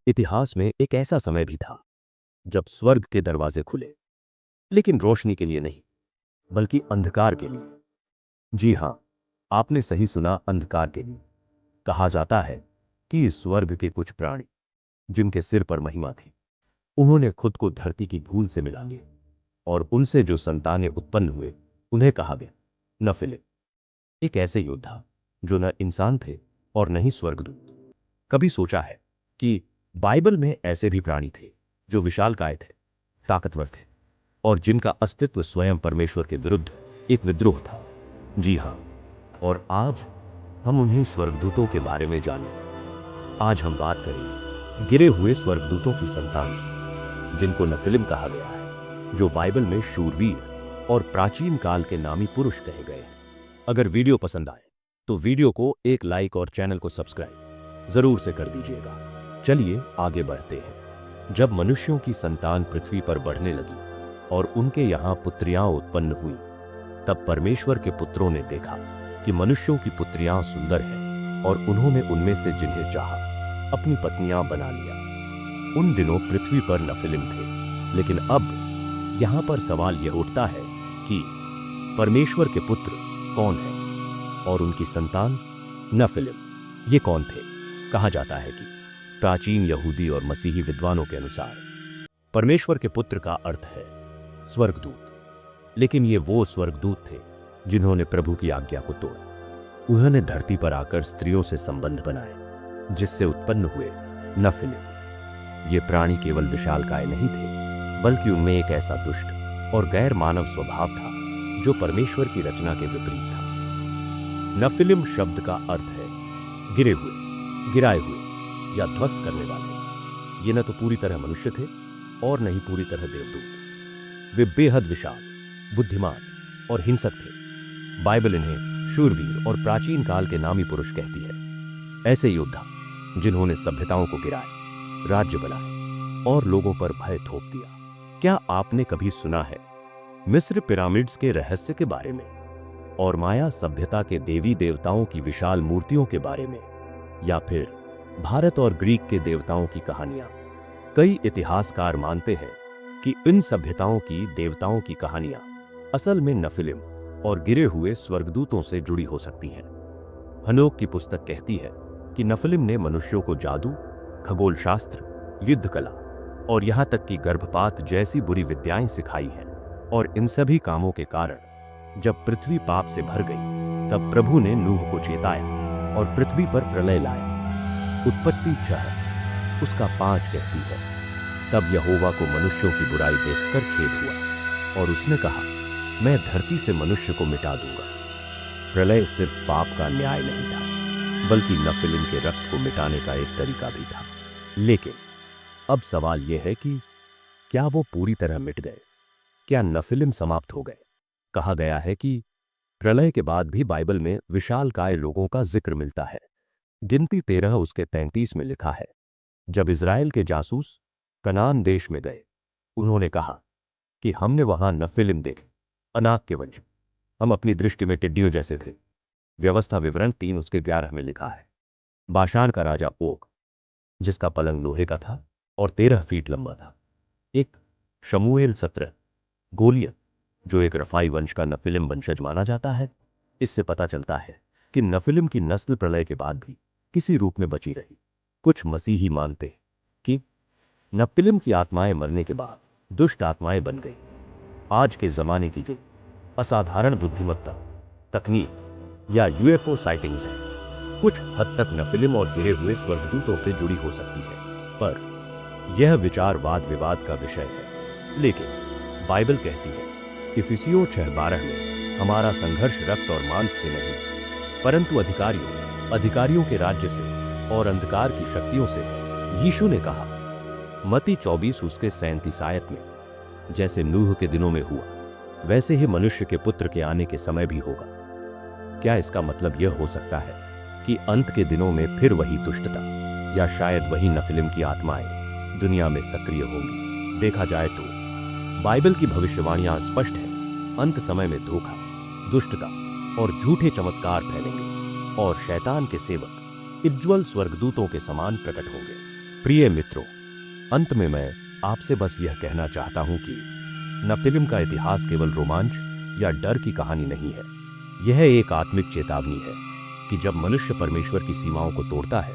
इतिहास में एक ऐसा समय भी था जब स्वर्ग के दरवाजे खुले, लेकिन रोशनी के लिए नहीं, बल्कि अंधकार के लिए। जी हां, आपने सही सुना, अंधकार के लिए। कहा जाता है कि स्वर्ग के कुछ प्राणी जिनके सिर पर महिमा थी, उन्होंने खुद को धरती की धूल से मिला लिया, और उनसे जो संतानें उत्पन्न हुए उन्हें कहा गया नफिलिम। एक ऐसे योद्धा जो न इंसान थे और न ही स्वर्गदूत। कभी सोचा है कि बाइबल में ऐसे भी प्राणी थे जो विशालकाय थे, ताकतवर थे, और जिनका अस्तित्व स्वयं परमेश्वर के विरुद्ध एक विद्रोह था? जी हां, और आज हम उन्हीं स्वर्गदूतों के बारे में जानेंगे। आज हम बात करेंगे गिरे हुए स्वर्गदूतों की संतान की, जिनको नफिलिम कहा गया है, जो बाइबल में शूरवीर और प्राचीन काल के नामी पुरुष कहे गए हैं। अगर वीडियो पसंद आए तो वीडियो को एक लाइक और चैनल को सब्सक्राइब जरूर से कर दीजिएगा। चलिए आगे बढ़ते हैं। जब मनुष्यों की संतान पृथ्वी पर बढ़ने लगी और उनके यहां पुत्रियां उत्पन्न हुई, तब परमेश्वर के पुत्रों ने देखा कि मनुष्यों की पुत्रियां सुंदर हैं, और उन्होंने उनमें से जिन्हें चाहा अपनी पत्नियां बना लिया। उन दिनों पृथ्वी पर नफिलिम थे, लेकिन अब यहां पर सवाल यह उठता है कि परमेश्वर के पुत्र कौन है और उनकी संतान नफिलिम ये कौन थे? कहा जाता है कि प्राचीन यहूदी और मसीही विद्वानों के अनुसार परमेश्वर के पुत्र का अर्थ है स्वर्गदूत। लेकिन ये वो स्वर्गदूत थे जिन्होंने प्रभु की आज्ञा को तोड़ा। उन्होंने धरती पर आकर स्त्रियों से संबंध बनाए, जिससे उत्पन्न हुए नफिलिम। ये प्राणी केवल विशालकाय नहीं थे, बल्कि उनमें एक ऐसा दुष्ट और गैर मानव स्वभाव था जो परमेश्वर की रचना के विपरीत था। नफिलिम शब्द का अर्थ है गिरे हुए, गिराए हुए या ध्वस्त करने वाले। ये न तो पूरी तरह मनुष्य थे और न ही पूरी तरह देवदूत। वे बेहद विशाल, बुद्धिमान और हिंसक थे। बाइबल इन्हें शूरवीर और प्राचीन काल के नामी पुरुष कहती है। ऐसे योद्धा जिन्होंने सभ्यताओं को गिराया, राज्य बनाए और लोगों पर भय थोप दिया। क्या आपने कभी सुना है मिस्र पिरामिड्स के रहस्य के बारे में, और माया सभ्यता के देवी देवताओं की विशाल मूर्तियों के बारे में, या फिर भारत और ग्रीक के देवताओं की कहानियां? कई इतिहासकार मानते हैं कि इन सभ्यताओं की देवताओं की कहानियां असल में नफिलिम और गिरे हुए स्वर्गदूतों से जुड़ी हो सकती हैं। हनोक की पुस्तक कहती है कि नफिलिम ने मनुष्यों को जादू, खगोल शास्त्र, युद्ध कला और यहां तक कि गर्भपात जैसी बुरी विद्याएं सिखाई हैं। और इन सभी कामों के कारण जब पृथ्वी पाप से भर गई, तब प्रभु ने नूह को चेताया और पृथ्वी पर प्रलय लाया। उत्पत्ति 6 उसका 5 कहती है, तब यहोवा को मनुष्यों की बुराई देखकर खेद हुआ और उसने कहा, मैं धरती से मनुष्य को मिटा दूंगा। प्रलय सिर्फ पाप का न्याय नहीं था, बल्कि नफिलिम के रक्त को मिटाने का एक तरीका भी था। लेकिन अब सवाल यह है कि क्या वो पूरी तरह मिट गए? क्या नफिलिम समाप्त हो गए? कहा गया है कि प्रलय के बाद भी बाइबल में विशालकाय लोगों का जिक्र मिलता है। गिनती 13 उसके 33 में लिखा है, जब इज़राइल के जासूस कनान देश में गए, उन्होंने कहा कि हमने वहां नफिलिम देखे, अनाक के वंश। हम अपनी दृष्टि में टिड्डियों जैसे थे। व्यवस्था विवरण 3 उसके 11 में लिखा है। बाशान का राजा ओग, जिसका पलंग लोहे का था और 13 फीट लंबा था। एक शमूएल 17 गोलियत, जो एक रफाई वंश का नफिलिम वंशज माना जाता है। इससे पता चलता है कि नफिलिम की नस्ल प्रलय के बाद भी किसी रूप में बची रही। कुछ मसीही मानते हैं कि नफिलिम की आत्माएं मरने के बाद दुष्ट आत्माएं बन गई। आज के जमाने की जो असाधारण बुद्धिमत्ता, तकनीक या यूएफओ साइटिंग्स हैं, कुछ हद तक नफिलिम और गिरे हुए स्वर्गदूतों से जुड़ी हो सकती है, पर यह विचार वाद विवाद का विषय है। लेकिन बाइबल कहती है इफिसियों 6:12 में, हमारा संघर्ष रक्त और मांस से नहीं, परंतु अधिकारियों के राज्य से और अंधकार की शक्तियों से है। यीशु ने कहा मत्ती 24 उसके 37 आयत में, जैसे नूह के दिनों में हुआ, वैसे ही मनुष्य के पुत्र के आने के समय भी होगा। क्या इसका मतलब यह हो सकता है कि अंत के दिनों में फिर वही दुष्टता या शायद वही नफिलिम की आत्माएं दुनिया में सक्रिय होंगी? देखा जाए तो बाइबल की भविष्यवाणियां स्पष्ट है। अंत समय में धोखा, दुष्टता और झूठे चमत्कार फैलेंगे और शैतान के सेवक इज्ज्वल स्वर्गदूतों के समान प्रकट होंगे। प्रिय मित्रों, अंत में मैं आपसे बस यह कहना चाहता हूं कि नेफिलिम का इतिहास केवल रोमांच या डर की कहानी नहीं है। यह एक आत्मिक चेतावनी है कि जब मनुष्य परमेश्वर की सीमाओं को तोड़ता है,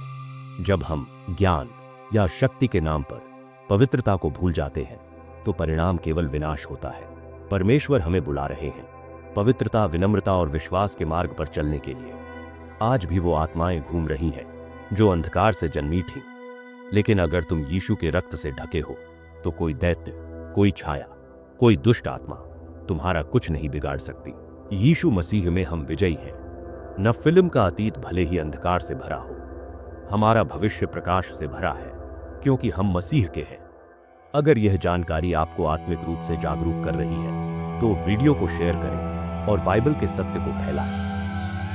जब हम ज्ञान या शक्ति के नाम पर पवित्रता को भूल जाते हैं, तो परिणाम केवल विनाश होता है। परमेश्वर हमें बुला रहे हैं पवित्रता, विनम्रता और विश्वास के मार्ग पर चलने के लिए। आज भी वो आत्माएं घूम रही हैं जो अंधकार से जन्मी थीं, लेकिन अगर तुम यीशु के रक्त से ढके हो तो कोई दैत्य, कोई छाया, कोई दुष्ट आत्मा तुम्हारा कुछ नहीं बिगाड़ सकती। यीशु मसीह में हम विजयी हैं। नेफिलिम का अतीत भले ही अंधकार से भरा हो, हमारा भविष्य प्रकाश से भरा है, क्योंकि हम मसीह के हैं। अगर यह जानकारी आपको आत्मिक रूप से जागरूक कर रही है तो वीडियो को शेयर करें और बाइबल के सत्य को फैलाएं।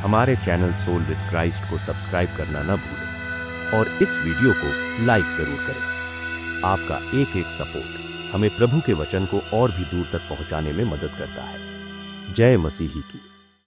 हमारे चैनल सोल विद क्राइस्ट को सब्सक्राइब करना न भूलें और इस वीडियो को लाइक जरूर करें। आपका एक एक सपोर्ट हमें प्रभु के वचन को और भी दूर तक पहुंचाने में मदद करता है। जय मसीही की।